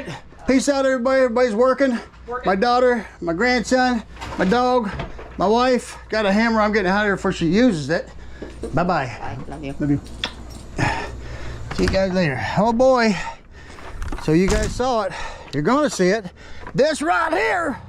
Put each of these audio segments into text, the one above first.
right, peace out, everybody. Everybody's working. My daughter, my grandson, my dog, my wife. Got a hammer. I'm getting out of here before she uses it. Bye-bye. Bye. Love you. Love you. See you guys later. Oh boy. So you guys saw it. You're gonna see it. This right here.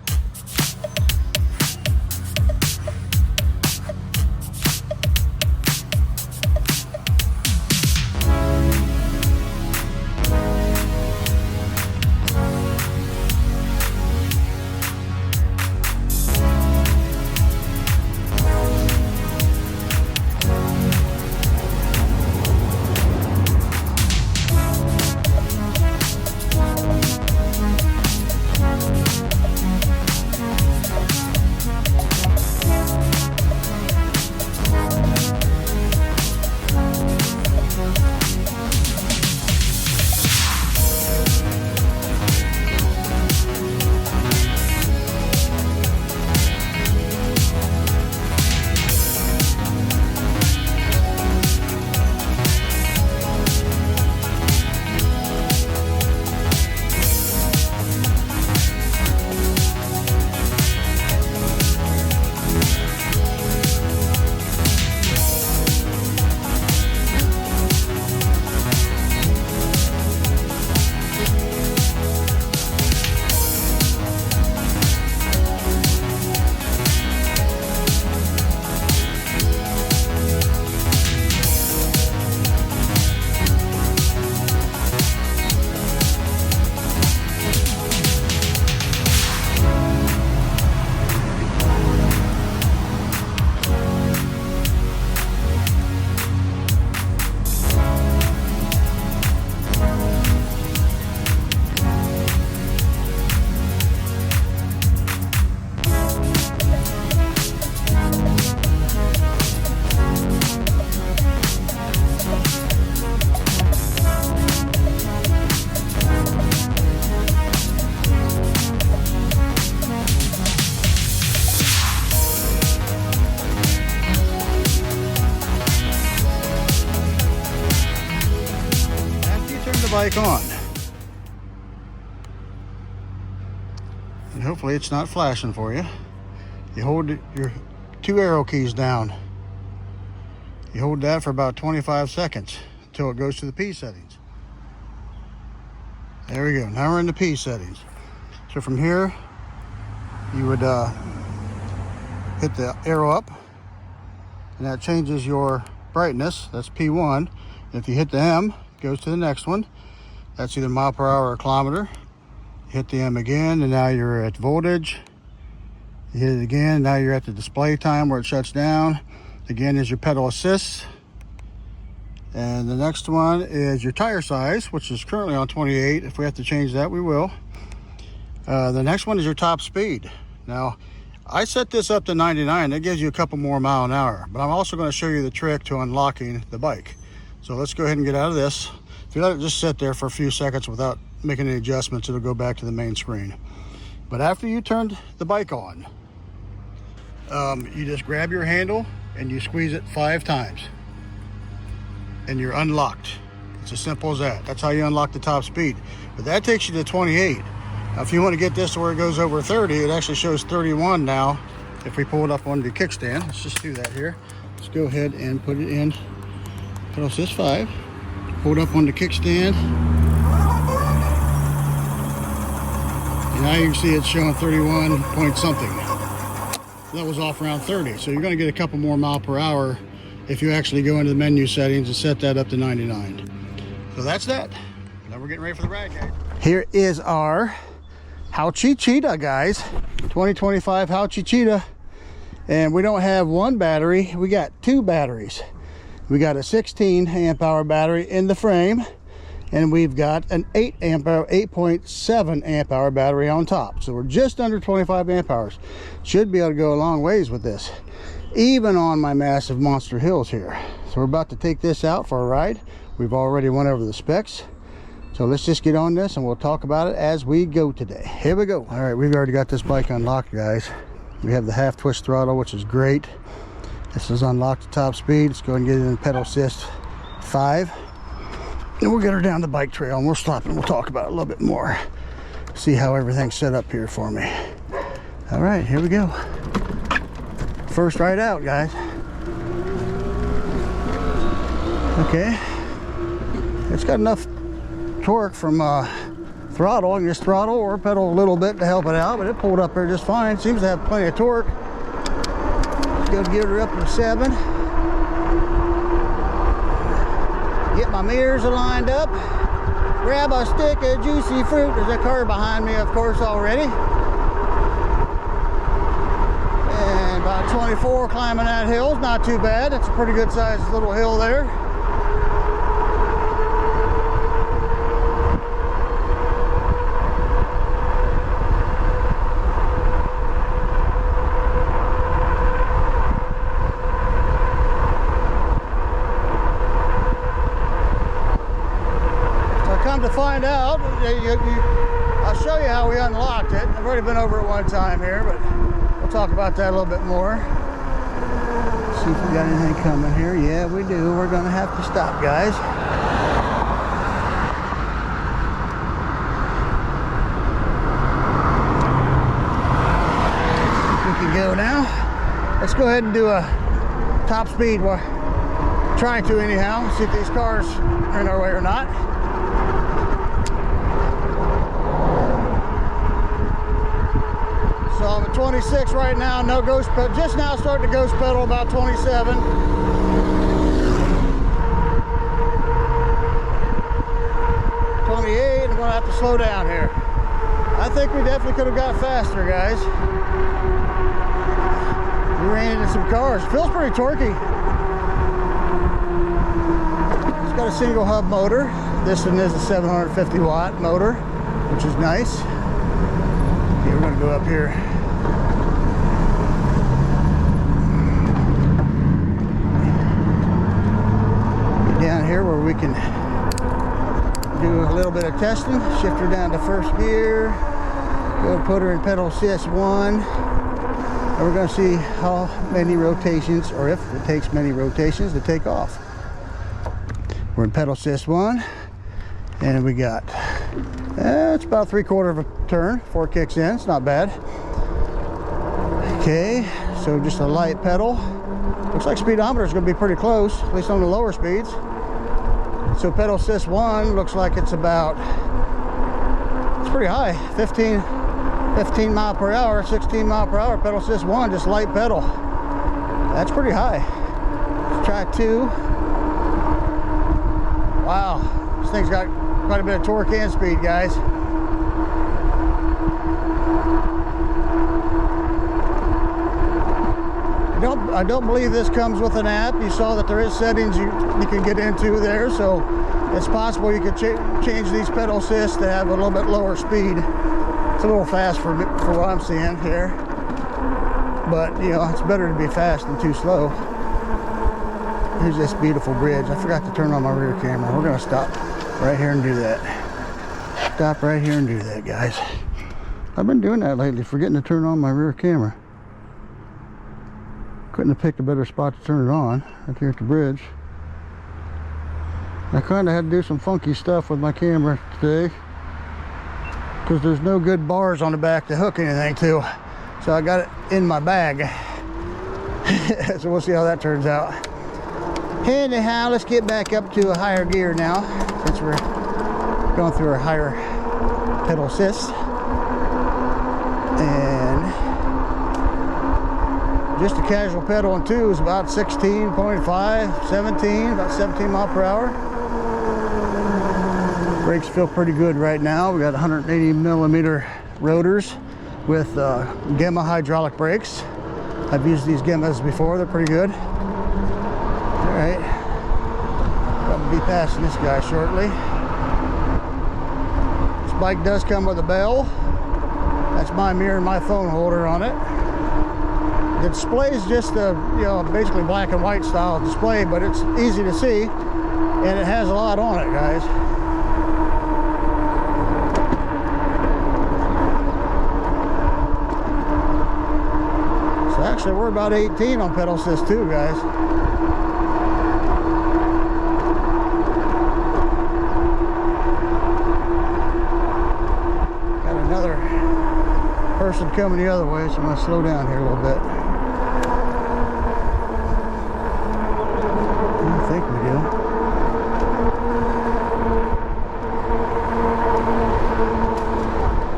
Bike on, and hopefully it's not flashing for you. You hold your 2 arrow keys down. You hold that for about 25 seconds until it goes to the P settings. There we go. Now we're in the P settings. So from here you would hit the arrow up, and that changes your brightness. That's P1. If you hit the M, it goes to the next one. That's either mile per hour or kilometer. Hit the M again, and now you're at voltage. You hit it again, now you're at the display time where it shuts down. Again is your pedal assist. And the next one is your tire size, which is currently on 28. If we have to change that, we will. The next one is your top speed. Now, I set this up to 99. That gives you a couple more mile an hour. But I'm also going to show you the trick to unlocking the bike. So let's go ahead and get out of this. If you let it just sit there for a few seconds without making any adjustments, it'll go back to the main screen. But after you turned the bike on, you just grab your handle and you squeeze it 5 times. And you're unlocked. It's as simple as that. That's how you unlock the top speed. But that takes you to 28. Now, if you want to get this to where it goes over 30, it actually shows 31 now. If we pull it up on the kickstand, let's just do that here. Let's go ahead and put it in pedal assist 5. Pull it up on the kickstand. And now you can see it's showing 31 point something. That was off around 30. So you're going to get a couple more mile per hour if you actually go into the menu settings and set that up to 99. So that's that. Now we're getting ready for the ride, guys. Here is our HAOQI Cheetah, guys. 2025 HAOQI Cheetah. And we don't have one battery, we got 2 batteries. We got a 16 amp hour battery in the frame, and we've got an 8.7 amp hour battery on top. So we're just under 25 amp hours. Should be able to go a long ways with this, even on my massive monster hills here. So we're about to take this out for a ride. We've already went over the specs. So let's just get on this and we'll talk about it as we go today. Here we go. All right, we've already got this bike unlocked, guys. We have the half twist throttle, which is great. This is unlocked to top speed. Let's go ahead and get it in pedal assist 5. And we'll get her down the bike trail and we'll stop and we'll talk about it a little bit more. See how everything's set up here for me. All right, here we go. First ride out, guys. Okay. It's got enough torque from throttle. You can just throttle or pedal a little bit to help it out, but it pulled up there just fine. Seems to have plenty of torque. Just gonna get her up to 7. Get my mirrors aligned up. Grab a stick of juicy fruit. There's a car behind me, of course, already. And about 24 climbing that hill. Not too bad. It's a pretty good sized little hill there. To find out, I'll show you how we unlocked it. I've already been over it one time here, but we'll talk about that a little bit more. See if we got anything coming here. Yeah, we do. We're gonna have to stop, guys. We can go now. Let's go ahead and do a top speed. We're trying to anyhow. See if these cars are in our way or not. So I'm at 26 right now, no ghost pedal, just now starting to ghost pedal, about 27. 28, I'm gonna have to slow down here. I think we definitely could have got faster, guys. We ran into some cars. Feels pretty torquey. It's got a single hub motor. This one is a 750 watt motor, which is nice. Okay, we're gonna go up here. Down here where we can do a little bit of testing. Shift her down to first gear. Go put her in pedal assist 1. And we're going to see how many rotations, or if it takes many rotations to take off. We're in pedal assist 1. And we got, it's about 3/4 of a turn before it kicks in. It's not bad. Okay, so just a light pedal. Looks like speedometer is going to be pretty close, at least on the lower speeds. So pedal assist 1 looks like it's about, it's pretty high, 15 mile per hour, 16 mile per hour. Pedal assist 1, just light pedal. That's pretty high. Let's try 2. Wow, this thing's got quite a bit of torque and speed, guys. I don't believe this comes with an app. You saw that there is settings you can get into there, so it's possible you could change these pedal assists to have a little bit lower speed. It's a little fast for what I'm seeing here, but you know, it's better to be fast than too slow. Here's this beautiful bridge. I forgot to turn on my rear camera. We're gonna stop right here and do that. Stop right here and do that, guys. I've been doing that lately, forgetting to turn on my rear camera. Couldn't have picked a better spot to turn it on, right here at the bridge. I kind of had to do some funky stuff with my camera today, because there's no good bars on the back to hook anything to. So I got it in my bag. So we'll see how that turns out. Anyhow, let's get back up to a higher gear now, since we're going through our higher pedal assist. And just a casual pedal on 2 is about 16.5, 17, about 17 mile per hour. Brakes feel pretty good right now. We got 180 millimeter rotors with Gemma hydraulic brakes. I've used these Gemmas before, they're pretty good. All right, I'll be passing this guy shortly. This bike does come with a bell. That's my mirror and my phone holder on it. The display is just a, you know, basically black and white style display, but it's easy to see, and it has a lot on it, guys. So actually, we're about 18 on pedal assist too, guys. person coming the other way, so I'm going to slow down here a little bit. I think we do.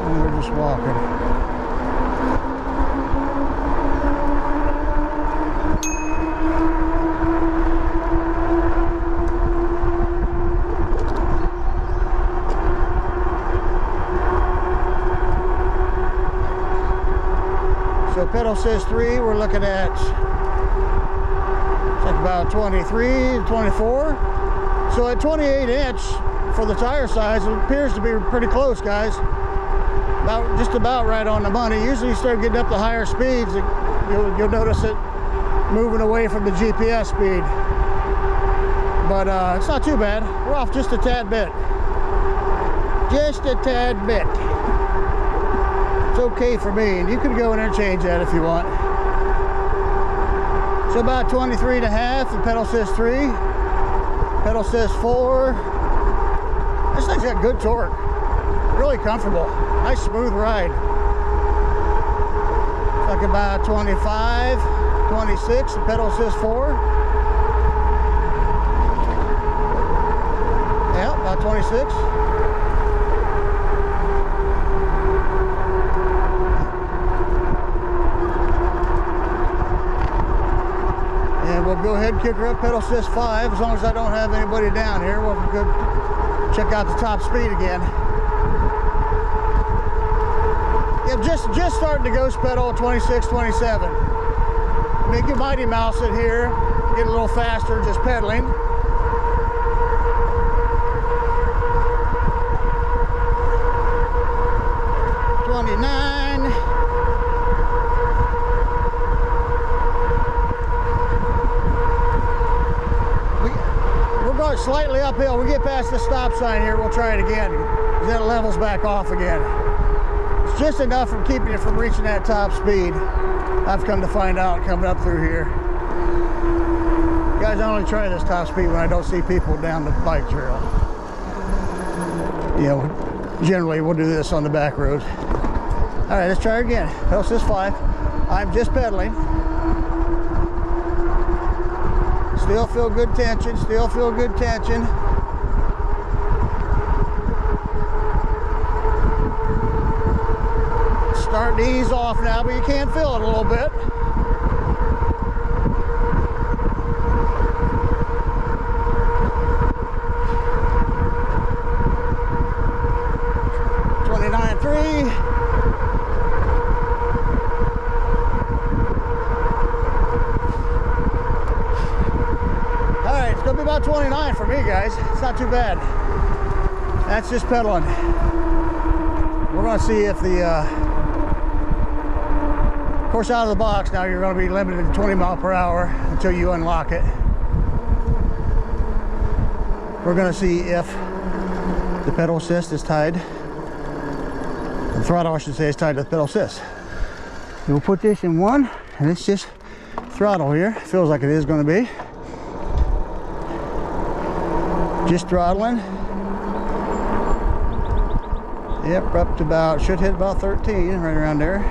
And we're just walking. So pedal assist 3, we're looking at it's like about 23, 24. So at 28 inch for the tire size, it appears to be pretty close, guys. Just about right on the money. Usually you start getting up to higher speeds, you'll notice it moving away from the GPS speed. But it's not too bad. We're off just a tad bit. Just a tad bit. It's okay for me, and you can go in there and change that if you want. So about 23 and a half in pedal assist 3, pedal assist 4. This thing's got good torque, really comfortable, nice smooth ride. It's like about 25, 26 in pedal assist 4. Yeah, about 26. We'll go ahead and kick her up pedal assist 5 as long as I don't have anybody down here. We'll go check out the top speed again. Yeah, just starting to ghost pedal 26, 27. Make your Mighty Mouse it here, get a little faster just pedaling. Slightly uphill. We get past the stop sign here, we'll try it again. Then it levels back off again. It's just enough from keeping you from reaching that top speed. I've come to find out coming up through here. Guys, I only try this top speed when I don't see people down the bike trail. You know, generally we'll do this on the back road. All right, let's try it again. Pedal assist 5. I'm just pedaling. Still feel good tension, still feel good tension. Starting to ease off now, but you can feel it a little bit. About 29 for me, guys. It's not too bad. That's just pedaling. We're going to see if the of course, out of the box now you're going to be limited to 20 mile per hour until you unlock it. We're going to see if the pedal assist is tied, the throttle I should say is tied to the pedal assist. We'll put this in 1 and it's just throttle here. Feels like it is going to be. Just throttling. Yep, up to about, should hit about 13, right around there.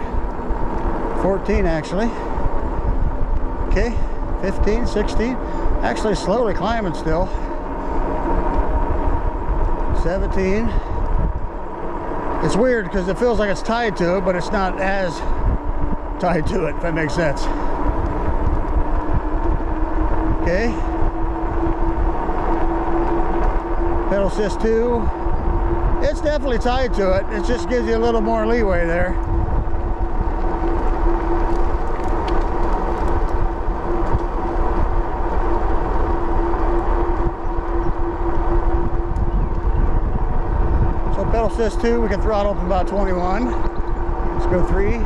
14 actually. Okay, 15, 16. Actually slowly climbing still. 17. It's weird because it feels like it's tied to it, but it's not as tied to it, if that makes sense. Okay. Pedal assist 2. It's definitely tied to it. It just gives you a little more leeway there. So pedal assist 2, we can throttle up about 21. Let's go 3.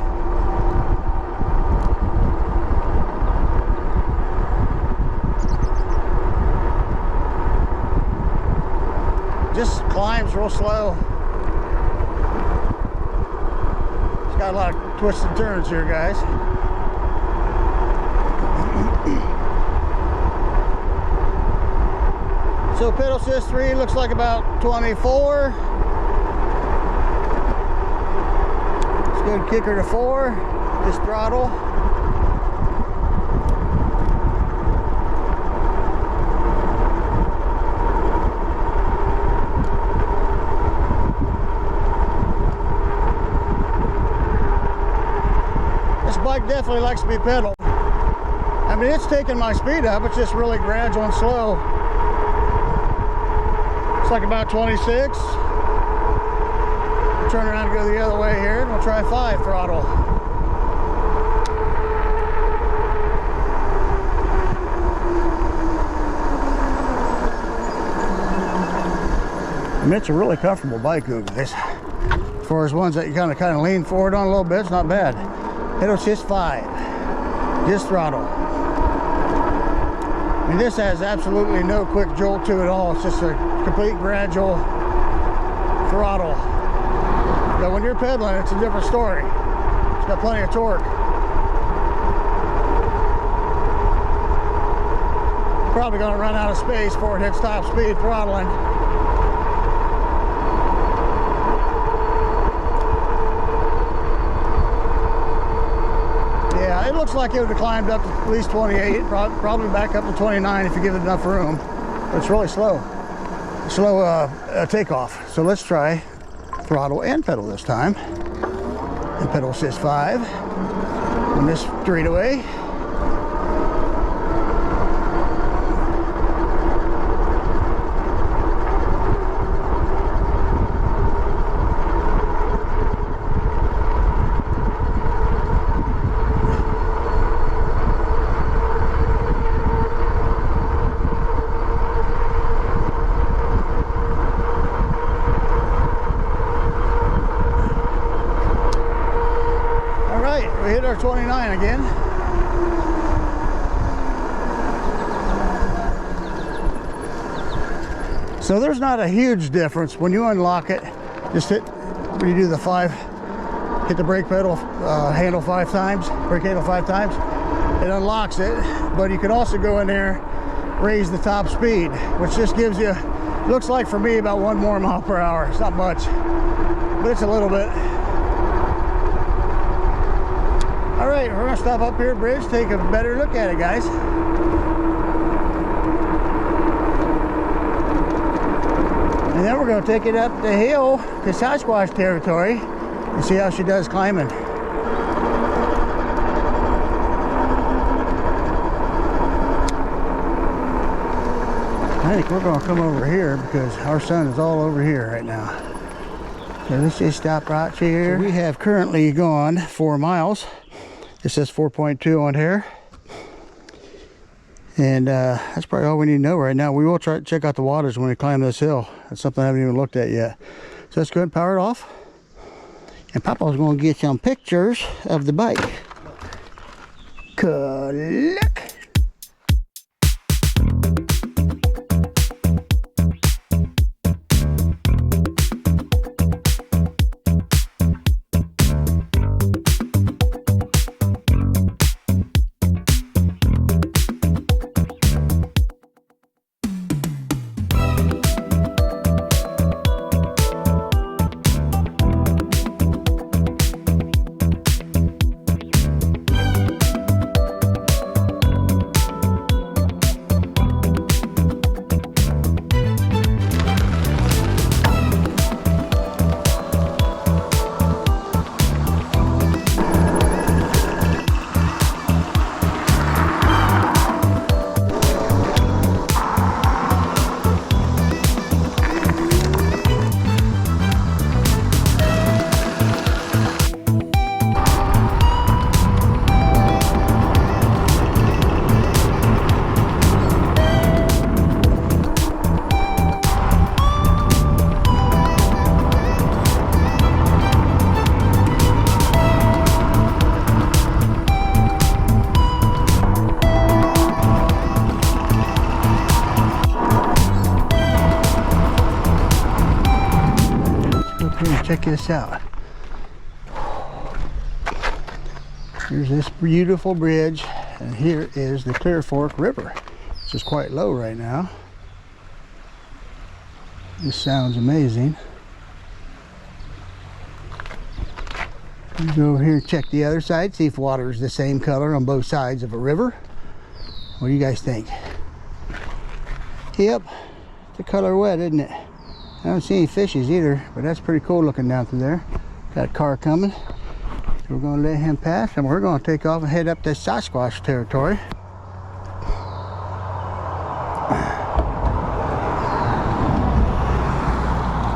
Just climbs real slow. It's got a lot of twists and turns here, guys. So pedal assist 3 looks like about 24. Let's go Good kicker to 4, just throttle. This bike definitely likes to be pedaled. I mean, it's taking my speed up, it's just really gradual and slow. It's like about 26. Turn around and go the other way here, and we'll try 5 throttle. I mean, it's a really comfortable bike, though, guys. As far as ones that you kind of lean forward on a little bit, it's not bad. HAOQI 5, just throttle. I mean, this has absolutely no quick jolt to it all. It's just a complete gradual throttle. But when you're pedaling, it's a different story. It's got plenty of torque. Probably going to run out of space before it hits top speed throttling. Yeah, it looks like it would have climbed up to at least 28, probably back up to 29 if you give it enough room. But it's really slow. Slow takeoff. So let's try throttle and pedal this time. And pedal assist 5 on this straightaway. We hit our 29 again. So there's not a huge difference when you unlock it. Just hit, when you do the 5, hit the brake pedal handle 5 times, brake handle 5 times. It unlocks it, but you can also go in there, raise the top speed, which just gives you, looks like for me, about 1 more mile per hour. It's not much, but it's a little bit. All right, we're gonna stop up here at the bridge, take a better look at it, guys. And then we're gonna take it up the hill to Sasquatch territory and see how she does climbing. I think we're gonna come over here because our sun is all over here right now. So let's just stop right here. So we have currently gone 4 miles. It says 4.2 on here, and that's probably all we need to know right now. We will try to check out the waters when we climb this hill. That's something I haven't even looked at yet. So let's go ahead and power it off, and Papa's going to get some pictures of the bike. Look. Check this out. Here's this beautiful bridge, and here is the Clear Fork River, which is quite low right now. This sounds amazing. Go over here and check the other side, see if water is the same color on both sides of a river. What do you guys think? Yep, it's a color wet, isn't it? I don't see any fishes either, but that's pretty cool looking down through there. Got a car coming. So we're going to let him pass, and we're going to take off and head up to Sasquatch territory.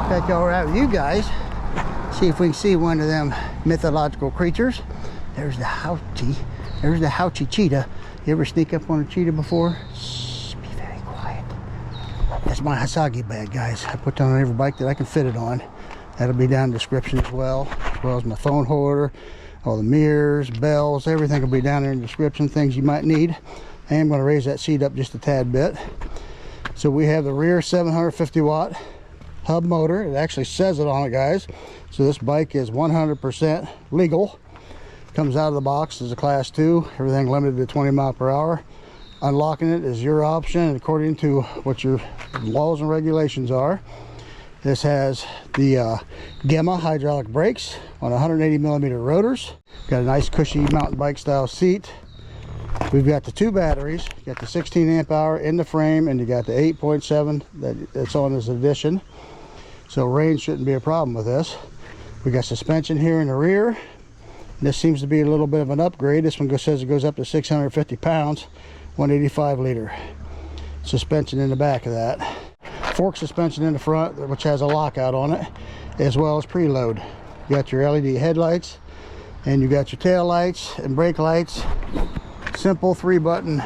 Catch all right with you guys. See if we can see one of them mythological creatures. There's the HAOQI. There's the HAOQI Cheetah. You ever sneak up on a cheetah before? Shh, be very quiet. That's my HAOQI bag, guys. I put that on every bike that I can fit it on. That'll be down in the description as well as my phone holder, all the mirrors, bells, everything will be down there in the description, things you might need. I am going to raise that seat up just a tad bit. So we have the rear 750 watt hub motor. It actually says it on it, guys. So this bike is 100% legal. Comes out of the box as a class 2, everything limited to 20 miles per hour. Unlocking it is your option according to what your laws and regulations are. This has the Gemma hydraulic brakes on 180 millimeter rotors. Got a nice cushy mountain bike style seat. We've got the 2 batteries. You got the 16 amp hour in the frame, and you got the 8.7 that's on this addition. So range shouldn't be a problem with this. We got suspension here in the rear. This seems to be a little bit of an upgrade. This one says it goes up to 650 pounds, 185 liter. Suspension in the back of that. Fork suspension in the front, which has a lockout on it, as well as preload. You got your LED headlights, and you got your tail lights and brake lights. Simple 3-button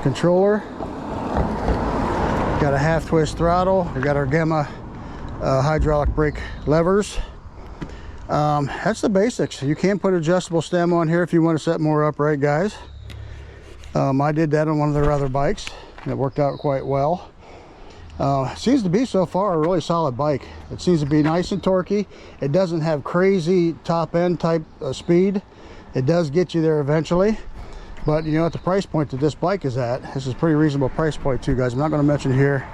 controller. Got a half twist throttle. We got our Gemma hydraulic brake levers. That's the basics. You can put adjustable stem on here if you want to set more upright, guys. I did that on one of their other bikes, and it worked out quite well. Seems to be so far a really solid bike. It seems to be nice and torquey. It doesn't have crazy top end type speed. It does get you there eventually, but you know, at the price point that this bike is at, this is a pretty reasonable price point too, guys. I'm not going to mention here.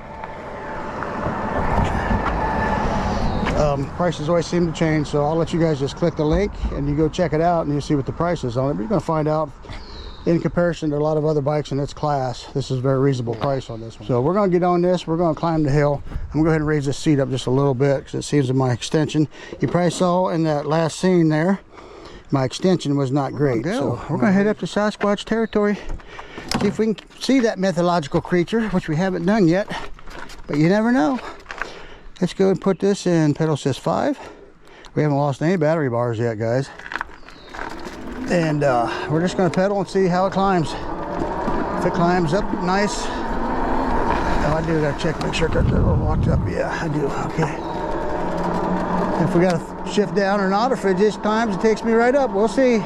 Prices always seem to change, so I'll let you guys just click the link and you go check it out and you see what the price is on it. But you're going to find out, in comparison to a lot of other bikes in its class, this is a very reasonable price on this one. So we're going to get on this. We're going to climb the hill. I'm going to go ahead and raise this seat up just a little bit because it seems in my extension, you probably saw in that last scene there, my extension was not great. So we're going to head up to Sasquatch territory, see if we can see that mythological creature, which we haven't done yet, but you never know. Let's go and put this in pedal assist 5. We haven't lost any battery bars yet, guys. And we're just going to pedal and see how it climbs. If it climbs up nice. Oh, I do got to check, make sure that they're locked up. Yeah, I do. Okay. If we got to shift down or not, or if it just climbs, it takes me right up. We'll see.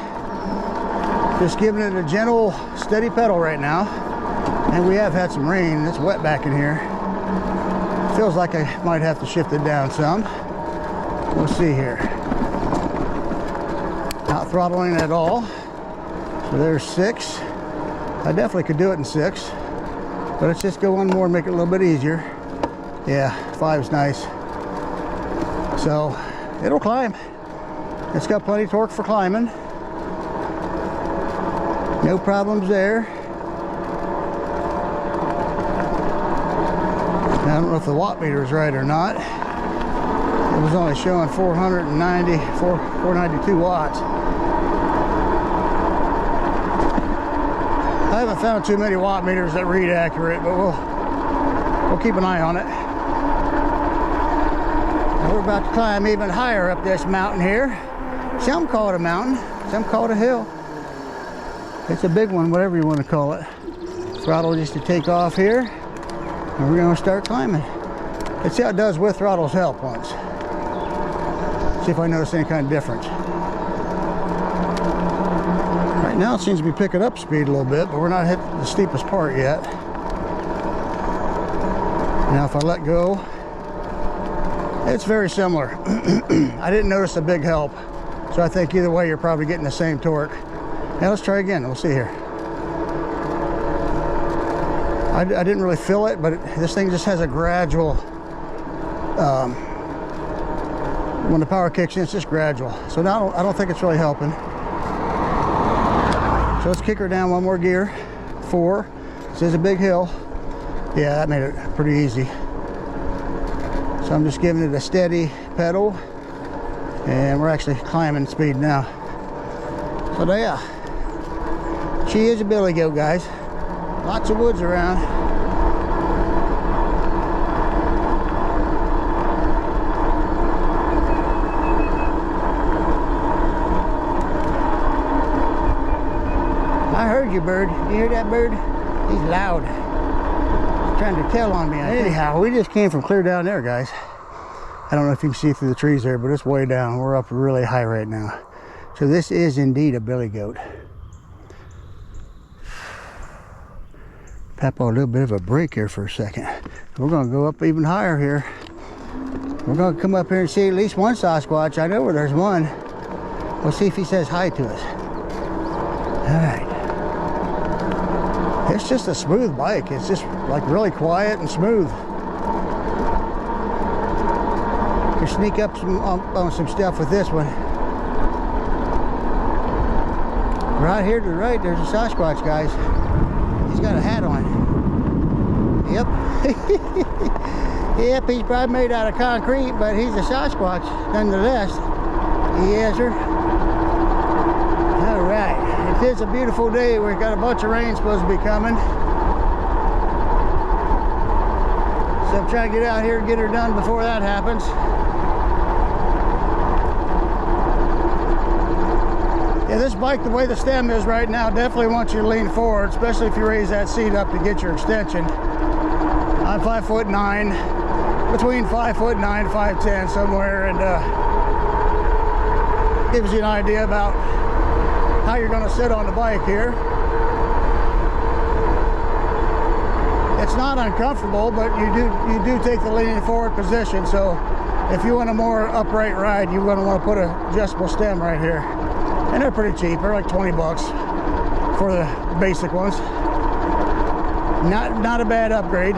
Just giving it a gentle, steady pedal right now. And we have had some rain. It's wet back in here. Feels like I might have to shift it down some. We'll see here. Not throttling at all. So there's 6. I definitely could do it in 6, but let's just go one more and make it a little bit easier. Yeah, 5 is nice. So it'll climb. It's got plenty of torque for climbing. No problems there. I don't know if the watt meter is right or not. It was only showing 492 watts. I haven't found too many watt meters that read accurate, but we'll keep an eye on it. Now we're about to climb even higher up this mountain here. Some call it a mountain, some call it a hill. It's a big one, whatever you want to call it. Throttle just to take off here. And we're going to start climbing. Let's see how it does with throttle's help once. See if I notice any kind of difference. Right now it seems to be picking up speed a little bit, but we're not hitting the steepest part yet. Now if I let go, it's very similar. I didn't notice a big help, so I think either way you're probably getting the same torque. Now let's try again. We'll see here. I didn't really feel it, but this thing just has a gradual when the power kicks in, it's just gradual. So now I don't think it's really helping. So let's kick her down one more gear. 4. This is a big hill. Yeah, that made it pretty easy. So I'm just giving it a steady pedal, and we're actually climbing speed now. So yeah, she is a billy goat, guys. Lots of woods around. I heard you, bird. You hear that, bird? He's loud. He's trying to tell on me. Anyhow, we just came from clear down there, guys. I don't know if you can see through the trees there, but it's way down. We're up really high right now. So this is indeed a billy goat. Papa, a little bit of a break here for a second. We're going to go up even higher here. We're going to come up here and see at least one Sasquatch. I know where there's one. We'll see if he says hi to us. All right. It's just a smooth bike. It's just like really quiet and smooth. You can sneak up on some stuff with this one. Right here to the right, there's a Sasquatch, guys. He's got a hat on. Yep. Yep, he's probably made out of concrete, but he's a Sasquatch nonetheless. Yes, sir. All right. It is a beautiful day. We've got a bunch of rain supposed to be coming. So I'm trying to get out here and get her done before that happens. Yeah, this bike, the way the stem is right now, definitely wants you to lean forward, especially if you raise that seat up to get your extension. I'm 5'9", between 5'9" and 5'10", somewhere, and gives you an idea about how you're going to sit on the bike here. It's not uncomfortable, but you do take the leaning forward position. So if you want a more upright ride, you're going to want to put an adjustable stem right here. And they're pretty cheap. They're like 20 bucks for the basic ones. Not a bad upgrade.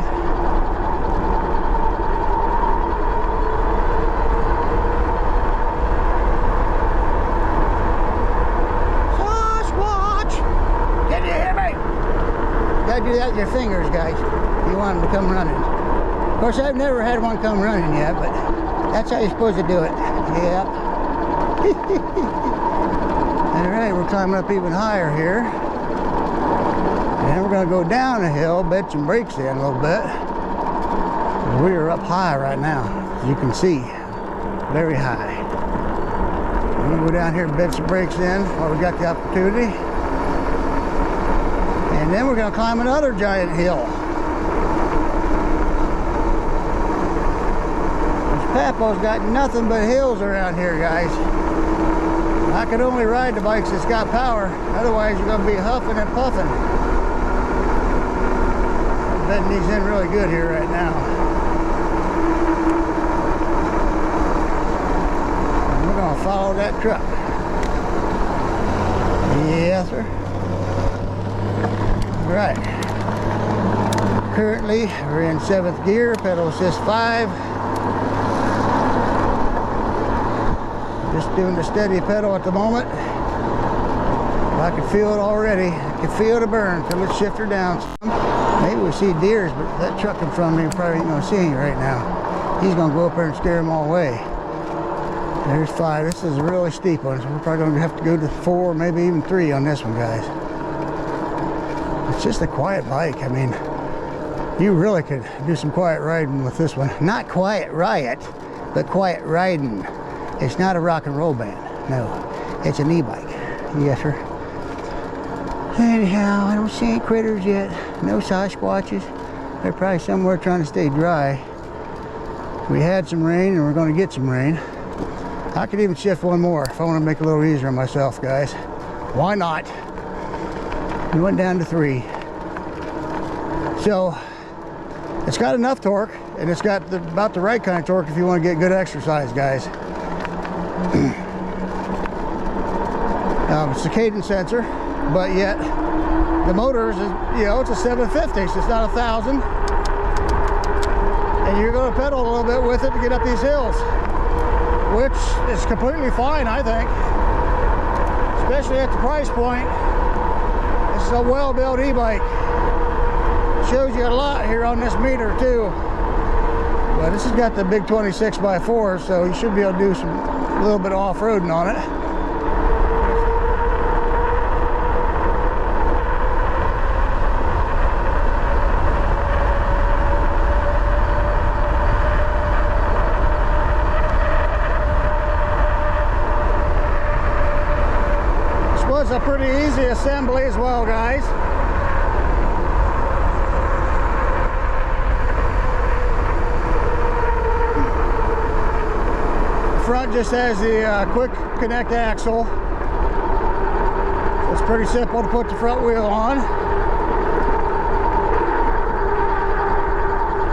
Sasquatch! Can you hear me? You gotta do that with your fingers, guys. You want them to come running. Of course, I've never had one come running yet, but that's how you're supposed to do it. Yep. Alright, we're climbing up even higher here. And we're going to go down a hill, bed some brakes in a little bit. We are up high right now, as you can see. Very high. We're going to go down here and bed some brakes in while we got the opportunity. And then we're going to climb another giant hill. Papa's got nothing but hills around here, guys. I could only ride the bikes that's got power. Otherwise, you're going to be huffing and puffing. I'm betting these in really good here right now. And we're going to follow that truck. Yes, sir. All right. Currently, we're in 7th gear, pedal assist 5. Just doing the steady pedal at the moment. I can feel it already. I can feel the burn. So let's shift her down. Maybe we see deers, but that truck in front of me probably ain't gonna see any right now. He's gonna go up there and scare them all away. There's 5. This is a really steep one, so we're probably gonna have to go to 4, maybe even 3 on this one, guys. It's just a quiet bike. I mean, you really could do some quiet riding with this one. Not quiet riot, but quiet riding. It's not a rock and roll band, no. It's an e-bike. Yes, sir. Anyhow, I don't see any critters yet. No Sasquatches. They're probably somewhere trying to stay dry. We had some rain, and we're going to get some rain. I could even shift one more if I want to make it a little easier on myself, guys. Why not? We went down to 3. So, it's got enough torque, and it's got about the right kind of torque if you want to get good exercise, guys. It's a cadence sensor, but yet the motor is, it's a 750, so it's not 1,000. And you're going to pedal a little bit with it to get up these hills. which is completely fine, I think, especially at the price point. This is a well-built e-bike. Shows you a lot here on this meter too, but this has got the big 26x4, so you should be able to do a little bit of off-roading on it. This was a pretty easy assembly as well, guys. Front just has the quick connect axle. So it's pretty simple to put the front wheel on.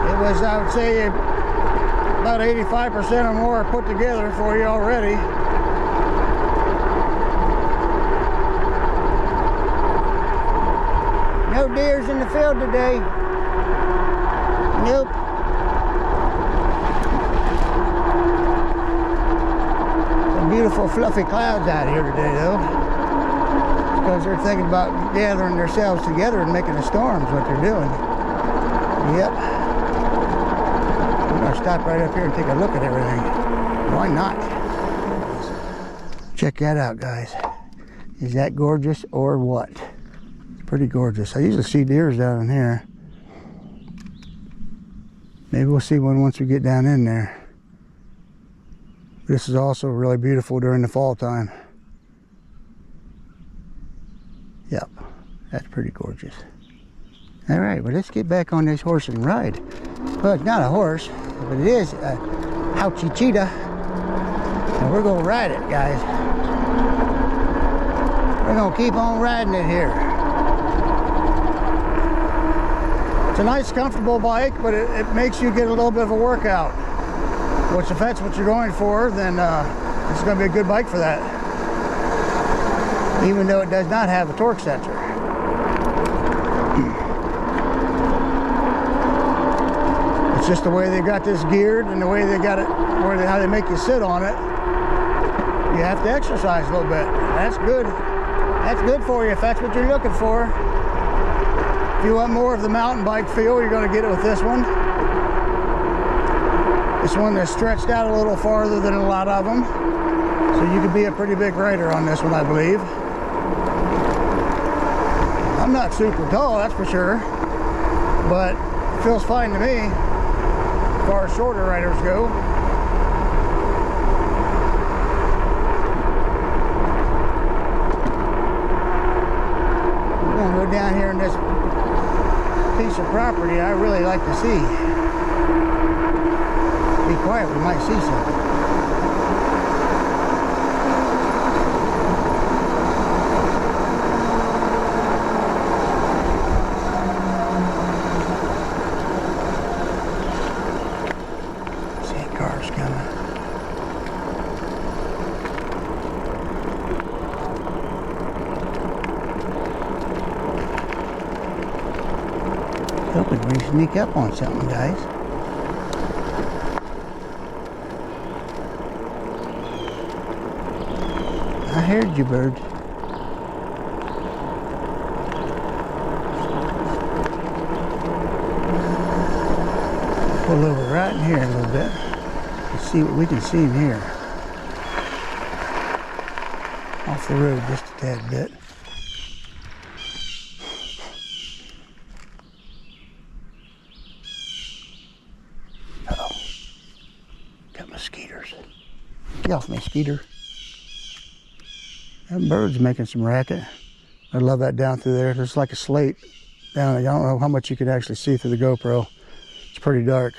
It was, I would say, about 85% or more put together for you already. No deers in the field today. Nope. Beautiful fluffy clouds out here today though, because they're thinking about gathering themselves together and making a storm is what they're doing. Yep. I'm going to stop right up here and take a look at everything. Why not? Check that out, guys. Is that gorgeous or what? It's pretty gorgeous. I usually see deers down in here. Maybe we'll see one once we get down in there. This is also really beautiful during the fall time. Yep, that's pretty gorgeous. All right, well, let's get back on this horse and ride. Well, it's not a horse, but it is a HAOQI Cheetah. And we're gonna ride it, guys. We're gonna keep on riding it here. It's a nice, comfortable bike, but it makes you get a little bit of a workout. Which, if that's what you're going for, then it's going to be a good bike for that. Even though it does not have a torque sensor. It's just the way they got this geared and the way they got it, how they make you sit on it. You have to exercise a little bit. That's good. That's good for you if that's what you're looking for. If you want more of the mountain bike feel, you're going to get it with this one. This one is stretched out a little farther than a lot of them, so you could be a pretty big rider on this one, I believe. I'm not super tall, that's for sure, but it feels fine to me as far as shorter riders go. We're going to go down here in this piece of property I really like to see. Be quiet, we might see something. See cars coming. Hoping we sneak up on something, guys. I heard you, bird. Pull over right in here a little bit. Let's see what we can see in here. Off the road just a tad bit. Uh-oh. Got mosquitoes. Get off me, skeeter. That bird's making some racket. I love that down through there. There's like a slate down there. I don't know how much you could actually see through the GoPro. It's pretty dark.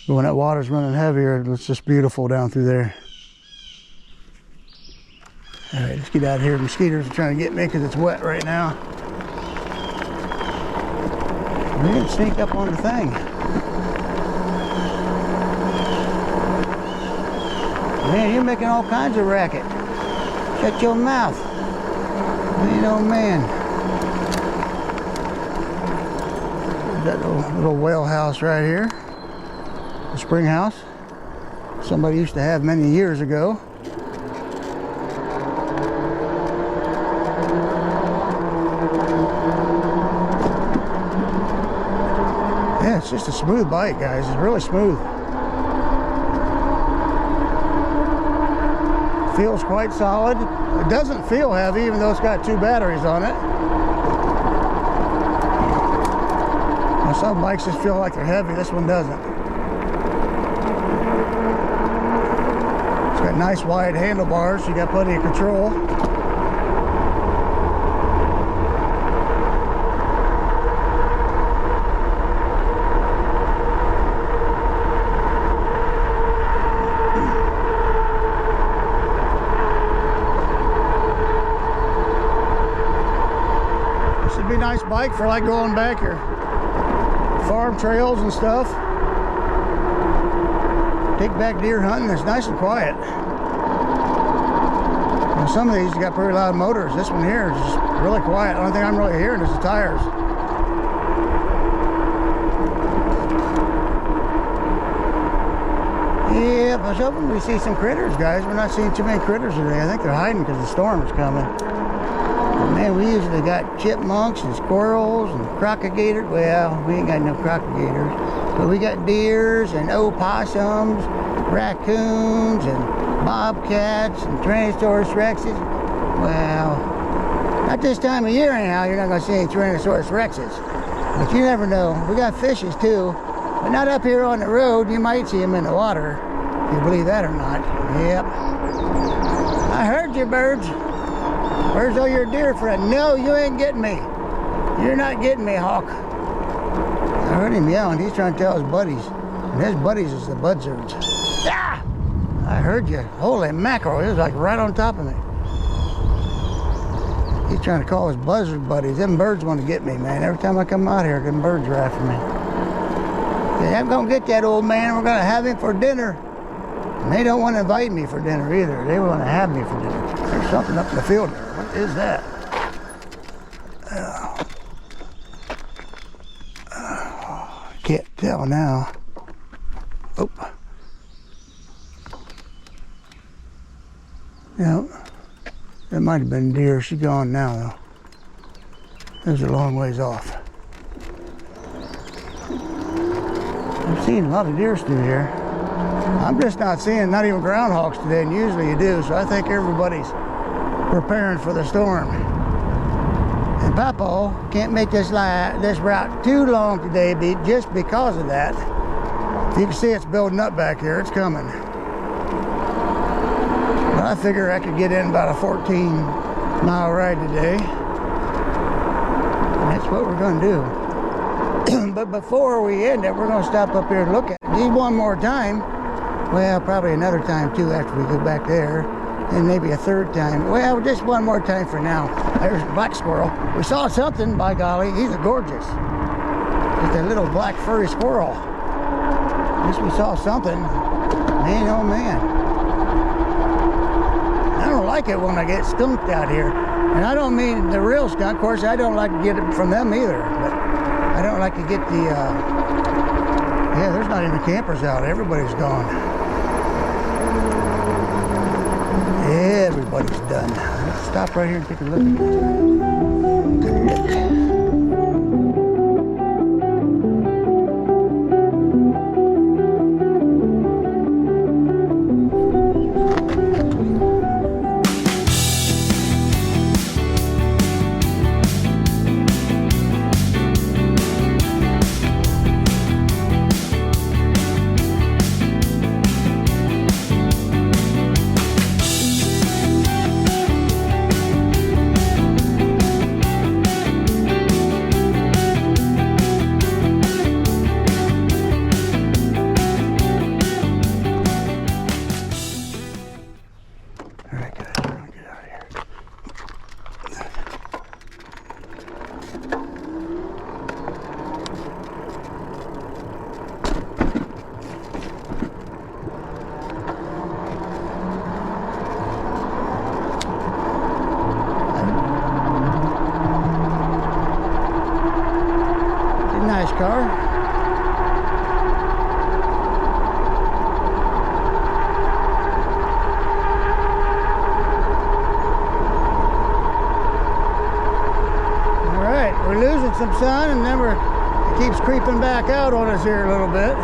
But when that water's running heavier, it's just beautiful down through there. All right, let's get out of here. Mosquitoes are trying to get me because it's wet right now. We didn't sneak up on the thing. Man, you're making all kinds of racket. Shut your mouth. Man, oh man. That little whale house right here. The spring house. somebody used to have many years ago. Yeah, it's just a smooth bike, guys. It's really smooth. Feels quite solid. It doesn't feel heavy, even though it's got 2 batteries on it. Now, some bikes just feel like they're heavy. This one doesn't. It's got nice wide handlebars, so you got plenty of control. Be a nice bike for like going back your farm trails and stuff. Take back deer hunting. It's nice and quiet. Now, some of these got pretty loud motors. This one here is just really quiet. The only thing I'm really hearing is the tires. Yeah, I was hoping we see some critters, guys. We're not seeing too many critters today. I think they're hiding because the storm is coming. Man, we usually got chipmunks and squirrels and crocodilators. Well, we ain't got no crocodilators, but we got deers and opossums, raccoons and bobcats and Tyrannosaurus rexes. Well, not this time of year anyhow. You're not going to see any Tyrannosaurus rexes, but you never know. We got fishes too, but not up here on the road. You might see them in the water, if you believe that or not. Yep. I heard you, birds. Where's all your deer friend? No, you ain't getting me. You're not getting me, Hawk. I heard him yelling. He's trying to tell his buddies. And his buddies is the buzzards. Ah! I heard you. Holy mackerel. He was like right on top of me. He's trying to call his buzzard buddies. Them birds want to get me, man. Every time I come out here, them birds are after me. Yeah, I'm going to get that old man. We're going to have him for dinner. And they don't want to invite me for dinner either. They want to have me for dinner. There's something up in the field there. What is that? Can't tell now. Oh. No. That might have been deer. She's gone now, though. Those are a long ways off. I've seen a lot of deer through here. I'm just not seeing, not even groundhogs today, and usually you do, so I think everybody's preparing for the storm. And Papa can't make this route too long today, just because of that. You can see it's building up back here. It's coming. But I figure I could get in about a 14-mile ride today. And that's what we're going to do. But before we end it, we're going to stop up here and look at it. Need one more time. Well, probably another time too after we go back there. And maybe a third time. Well, just one more time for now. There's a black squirrel. We saw something, by golly. He's gorgeous. Just a little black furry squirrel. At least we saw something. Man, oh man. I don't like it when I get skunked out here. And I don't mean the real skunk. Of course, I don't like to get it from them either. But I don't like to get the... yeah, there's not even campers out. Everybody's gone. Everybody's done. Let's stop right here and take a look at it. some sun, and then it keeps creeping back out on us here a little bit.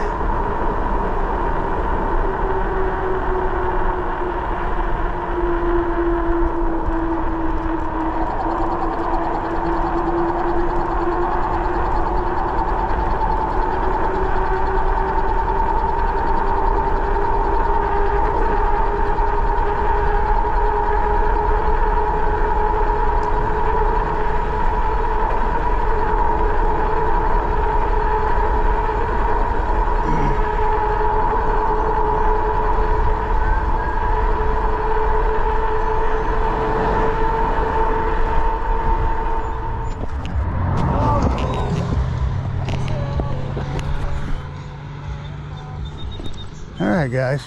Alright guys,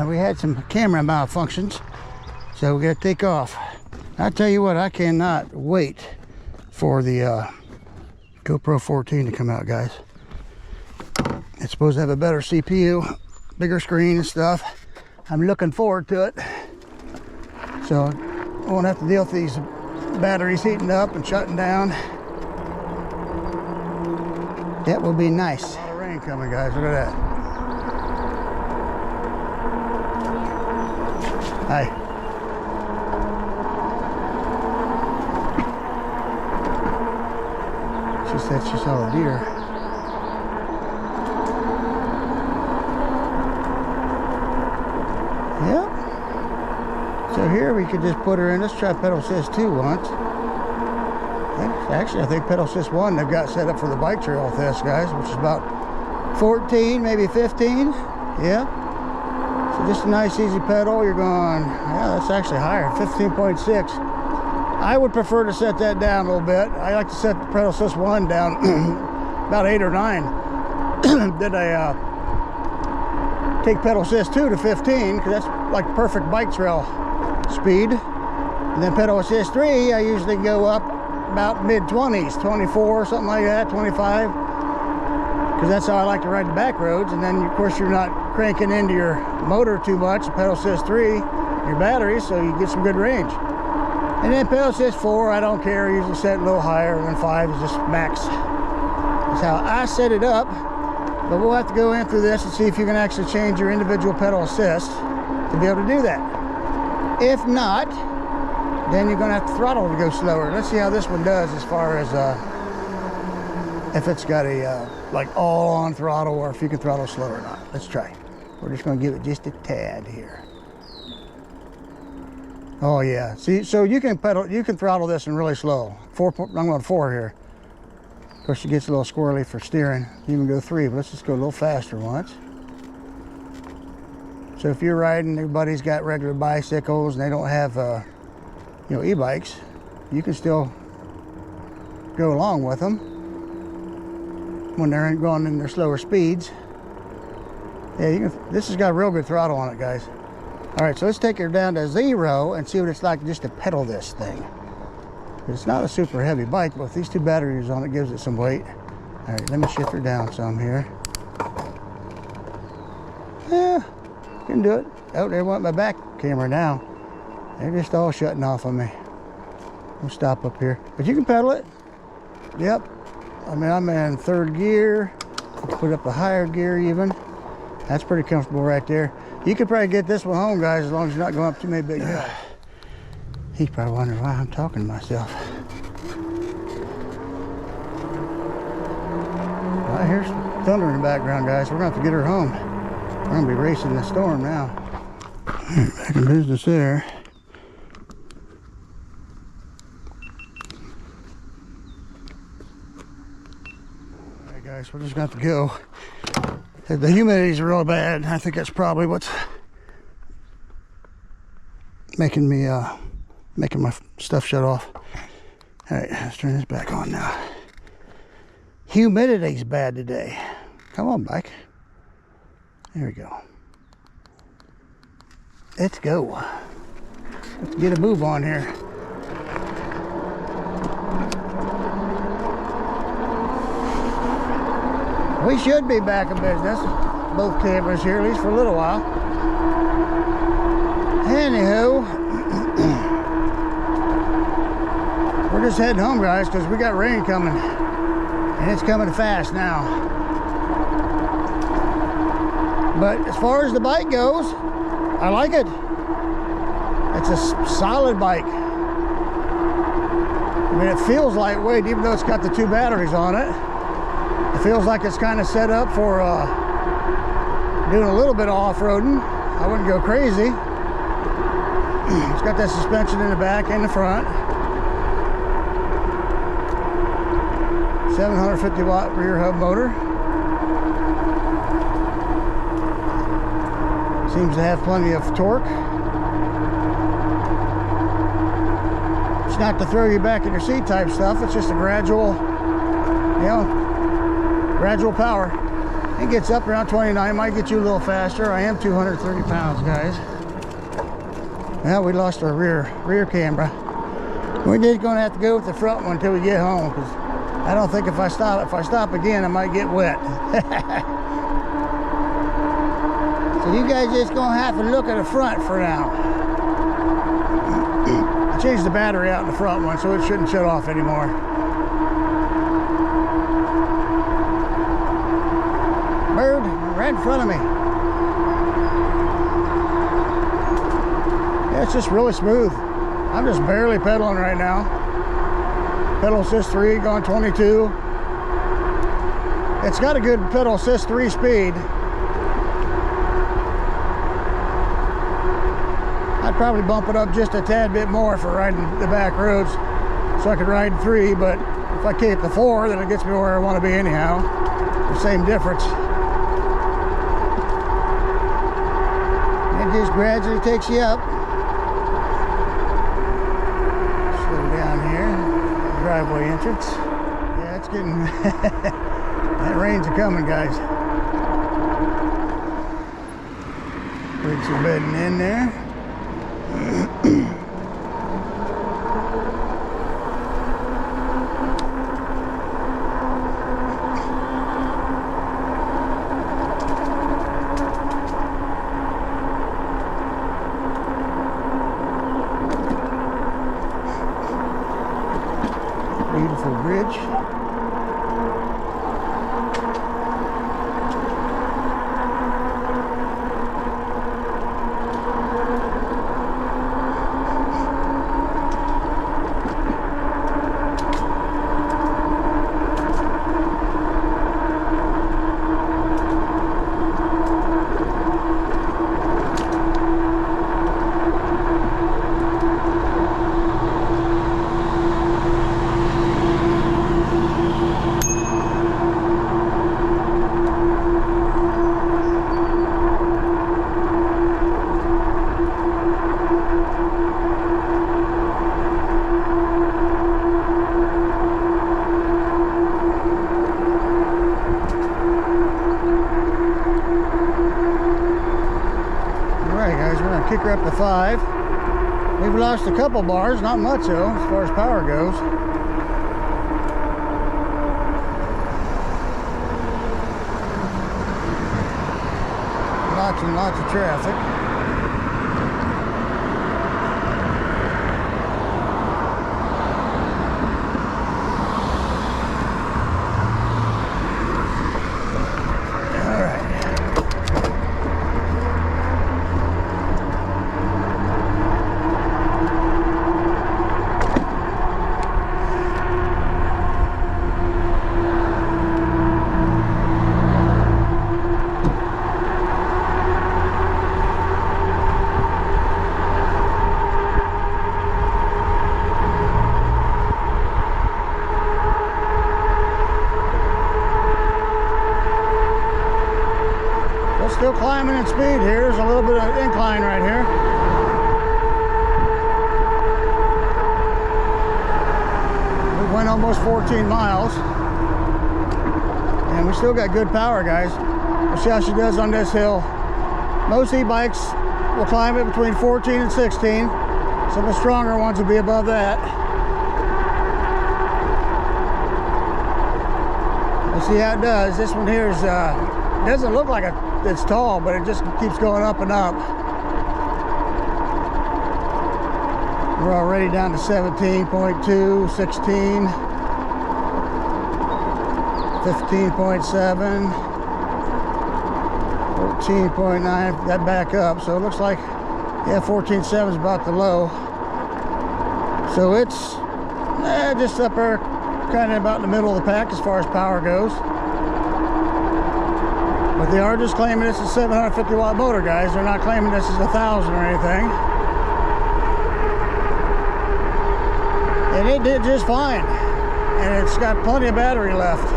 we had some camera malfunctions, so we gotta take off. I tell you what, I cannot wait for the GoPro 14 to come out, guys. It's supposed to have a better CPU, bigger screen and stuff. I'm looking forward to it. So I won't have to deal with these batteries heating up and shutting down. That will be nice. A lot of rain coming, guys, look at that. Hi. She said she saw a deer. Yep. So here we could just put her in. Let's try pedal assist 2 once. Actually, I think pedal assist 1 they've got set up for the bike trail with this, guys, which is about 14, maybe 15. Yeah. So just a nice easy pedal. You're going, yeah, that's actually higher, 15.6. I would prefer to set that down a little bit. I like to set the pedal assist 1 down about 8 or 9. Then I take pedal assist 2 to 15, because that's like perfect bike trail speed. And then pedal assist 3, I usually go up about mid-20s, 24, something like that, 25. Because that's how I like to ride the back roads. And then, of course, you're not cranking into your motor too much, pedal assist 3, your battery, so you get some good range. And then pedal assist 4, I don't care, I usually set it a little higher, and then 5 is just max. That's how I set it up. But we'll have to go in through this and see if you can actually change your individual pedal assist to be able to do that. If not, then you're going to have to throttle to go slower. Let's see how this one does as far as if it's got a like all on throttle, or if you can throttle slow or not. Let's try. We're just going to give it just a tad here. Oh yeah, see, so you can throttle this in really slow. I'm going 4 here. Of course, it gets a little squirrely for steering. You can go 3, but let's just go a little faster once. So if you're riding, everybody's got regular bicycles and they don't have you know, e-bikes, you can still go along with them when they're going in their slower speeds. Yeah, you can, this has got a real good throttle on it, guys. All right, so let's take her down to 0 and see what it's like just to pedal this thing. It's not a super heavy bike, but with these 2 batteries on it, gives it some weight. All right, let me shift her down some here. Yeah, can do it. Oh, there went my back camera now. They're just all shutting off on me. We'll stop up here, but you can pedal it. Yep. I mean, I'm in 3rd gear. Put up a higher gear even. That's pretty comfortable right there. You could probably get this one home, guys, as long as you're not going up too many big hills. He's probably wondering why I'm talking to myself. Well, I hear some thunder in the background, guys. We're going to have to get her home. We're going to be racing the storm now. Back in business there. Guys, we're just going to have to go. The humidity's really bad. I think that's probably what's making me making my stuff shut off. All right, let's turn this back on now. Humidity's bad today. Come on, bike. There we go. Let's go. Let's get a move on here. We should be back in business, both cameras here, at least for a little while. Anywho, we're We're just heading home, guys, because we got rain coming, and it's coming fast now. But as far as the bike goes, I like it. It's a solid bike. I mean, it feels lightweight, even though it's got the 2 batteries on it. It feels like it's kind of set up for doing a little bit of off-roading. I wouldn't go crazy. It's got that suspension in the back and the front. 750 watt rear hub motor. Seems to have plenty of torque. It's not to throw you back in your seat type stuff. It's just a gradual, you know, gradual power. It gets up around 29. Might get you a little faster. I am 230 pounds, guys. Well, we lost our rear camera. We did going to have to go with the front one until we get home, because I don't think if I stop again, I might get wet. So you guys just gonna have to look at the front for now. I changed the battery out in the front one, so it shouldn't shut off anymore. Bird, right in front of me. Yeah, it's just really smooth. I'm just barely pedaling right now. Pedal assist 3 going 22. It's got a good pedal assist 3 speed. I'd probably bump it up just a tad bit more for riding the back roads, so I could ride 3, but if I keep the 4, then it gets me where I want to be anyhow. The same difference. It just gradually takes you up. Slow down here. Driveway entrance. Yeah, it's getting that rain's a-coming, guys. Put some bedding in there. Beautiful bridge. Kick her up to 5. We've lost a couple bars, not much though, as far as power goes. Lots and lots of traffic. Still climbing in speed here. There's a little bit of incline right here. We went almost 14 miles. And we still got good power, guys. We'll see how she does on this hill. Most e-bikes will climb it between 14 and 16. Some of the stronger ones will be above that. Let's see how it does. This one here is doesn't look like it's tall, but it just keeps going up and up. We're already down to 17.2, 16, 15.7, 14.9. That back up, so it looks like, yeah, 14.7 is about the low. So it's just up there, kind of about in the middle of the pack as far as power goes. But they are just claiming this is a 750 watt motor, guys. They're not claiming this is 1,000 or anything. And it did just fine. And it's got plenty of battery left.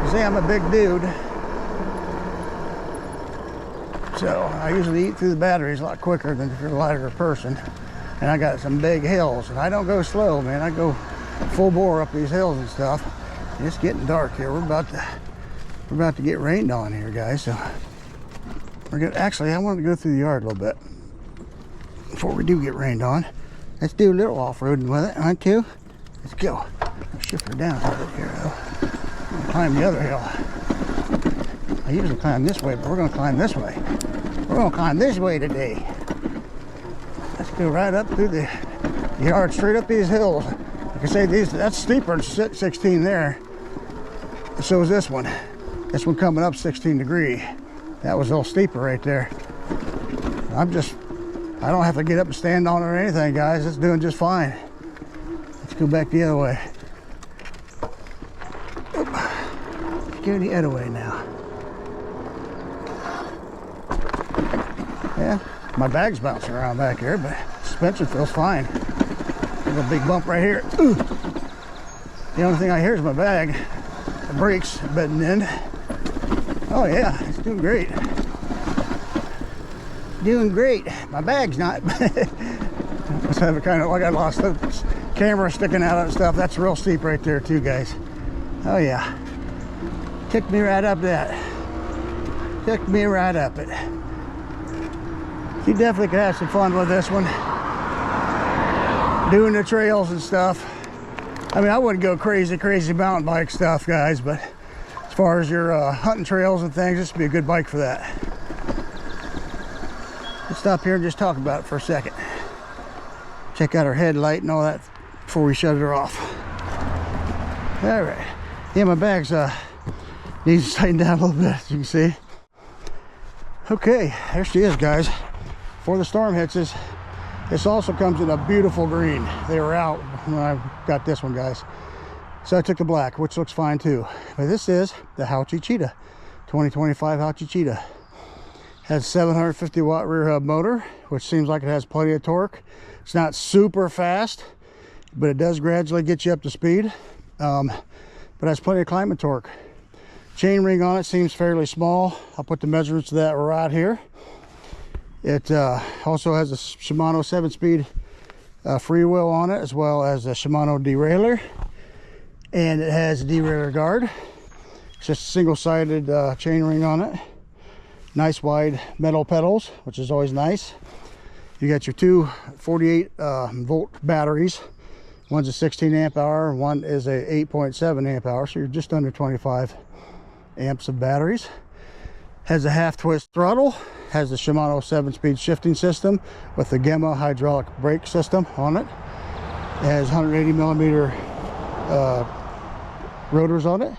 You see, I'm a big dude. So I usually eat through the batteries a lot quicker than if you're a lighter person. And I got some big hills. And I don't go slow, man. I go full bore up these hills and stuff. And it's getting dark here. We're about to get rained on here, guys. So we're gonna, actually, I want to go through the yard a little bit before we do get rained on. Let's do a little off-roading with it, on two. Let's go. Shift her down a little bit here, though. Climb the other hill. I usually climb this way, but we're gonna climb this way. We're gonna climb this way today. Let's go right up through the yard, straight up these hills. Like I say, that's steeper than 16 there. So is this one. This one coming up 16 degree. That was a little steeper right there. I don't have to get up and stand on it or anything, guys. It's doing just fine. Let's go back the other way. Oop. Let's go the other way now. Yeah, my bag's bouncing around back here, but suspension feels fine. There's a big bump right here. Ooh. The only thing I hear is my bag. The brakes bedding in. Oh yeah, it's doing great. Doing great. My bag's not. Let's have it kind of, I got lost the camera sticking out and stuff. That's real steep right there too, guys. Oh yeah. Took me right up that. Took me right up it. You definitely could have some fun with this one. Doing the trails and stuff. I mean, I wouldn't go crazy mountain bike stuff, guys, but as far as your hunting trails and things, this would be a good bike for that. Let's stop here and just talk about it for a second. Check out our headlight and all that before we shut her off. All right. Yeah, my bag's needs to tighten down a little bit, as you can see. Okay, there she is, guys. Before the storm hits us, this also comes in a beautiful green. They were out when I got this one, guys. So I took the black, which looks fine too. But this is the HAOQI Cheetah, 2025 HAOQI Cheetah. Has 750 watt rear hub motor, which seems like it has plenty of torque. It's not super fast, but it does gradually get you up to speed. But has plenty of climbing torque. Chain ring on it seems fairly small. I'll put the measurements of that right here. It also has a Shimano 7-speed freewheel on it, as well as a Shimano derailleur. And it has a derailleur guard. It's just a single-sided chain ring on it. Nice wide metal pedals, which is always nice. You got your two 48 volt batteries. One's a 16 amp hour, one is a 8.7 amp hour, so you're just under 25 amps of batteries. Has a half twist throttle, has the Shimano 7-speed shifting system with the Gemma hydraulic brake system on it. It has 180 millimeter rotors on it.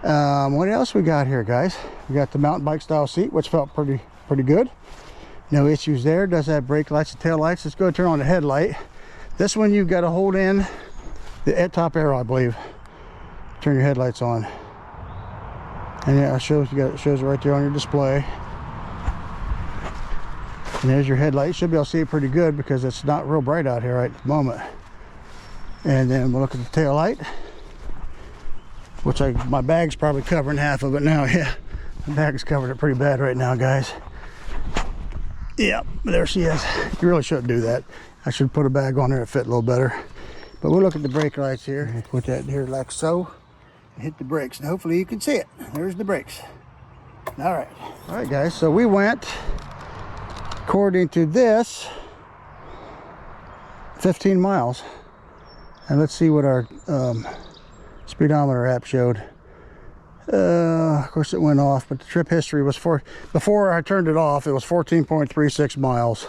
What else we got here, guys? We got the mountain bike style seat, which felt pretty good. No issues there. Does have brake lights and tail lights. Let's go turn on the headlight. This one you've got to hold in the top arrow, I believe. Turn your headlights on. And yeah, it shows it right there on your display. And there's your headlight. You should be able to see it pretty good because it's not real bright out here right at the moment. And then we'll look at the tail light, which my bag's probably covering half of it now. Yeah, the bag's covered it pretty bad right now, guys. Yeah, there she is. You really shouldn't do that. I should put a bag on there to fit a little better. But we'll look at the brake lights here. Put that here like so. And hit the brakes. And hopefully you can see it. There's the brakes. All right. All right, guys. So we went, according to this, 15 miles. And let's see what our speedometer app showed. Of course it went off, but the trip history was before I turned it off, it was 14.36 miles.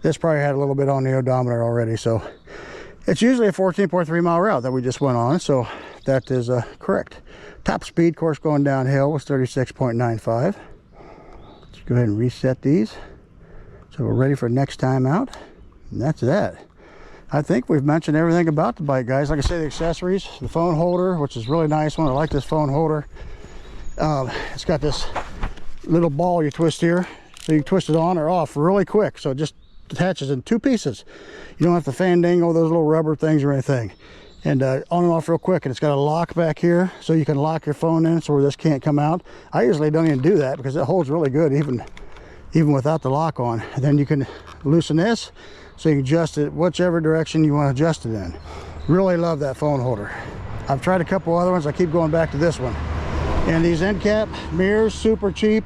This probably had a little bit on the odometer already, so it's usually a 14.3 mile route that we just went on, so that is correct. Top speed, of course, going downhill was 36.95. Let's go ahead and reset these. So we're ready for next time out, and that's that. I think we've mentioned everything about the bike, guys. Like I say, the accessories, the phone holder, which is really nice one. I like this phone holder. It's got this little ball you twist here, so you twist it on or off really quick, so it just attaches in 2 pieces. You don't have to fandangle those little rubber things or anything. And on and off real quick. And it's got a lock back here, so you can lock your phone in so this can't come out. I usually don't even do that because it holds really good even without the lock on. And then you can loosen this so you can adjust it whichever direction you want to adjust it in. Really love that phone holder. I've tried a couple other ones. I keep going back to this one. And these end cap mirrors, super cheap.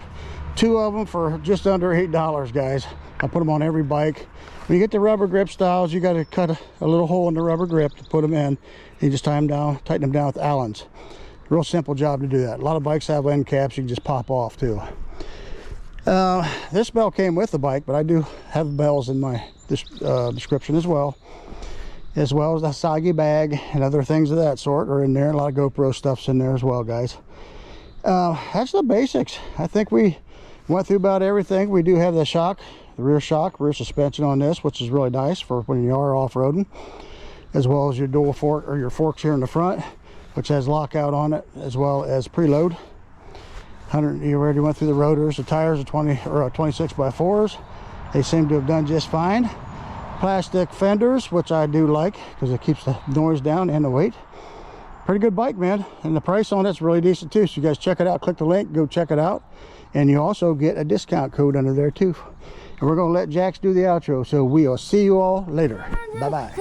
2 of them for just under $8, guys. I put them on every bike. When you get the rubber grip styles, you got to cut a little hole in the rubber grip to put them in. And you just tighten them down with Allen's. Real simple job to do that. A lot of bikes have end caps you can just pop off too. This bell came with the bike, but I do have bells in my description as well as the Sagi bag and other things of that sort are in there. A lot of GoPro stuff's in there as well, guys. That's the basics. I think we went through about everything. We do have the shock, the rear suspension on this, which is really nice for when you are off-roading, as well as your dual fork or your forks here in the front, which has lockout on it, as well as preload. You already went through the rotors. The tires are 26x4s. They seem to have done just fine. Plastic fenders, which I do like because it keeps the noise down and the weight. Pretty good bike, man, and the price on it's really decent too. So you guys check it out. Click the link, go check it out, and you also get a discount code under there too. And we're gonna let Jax do the outro, so we'll see you all later. Bye bye.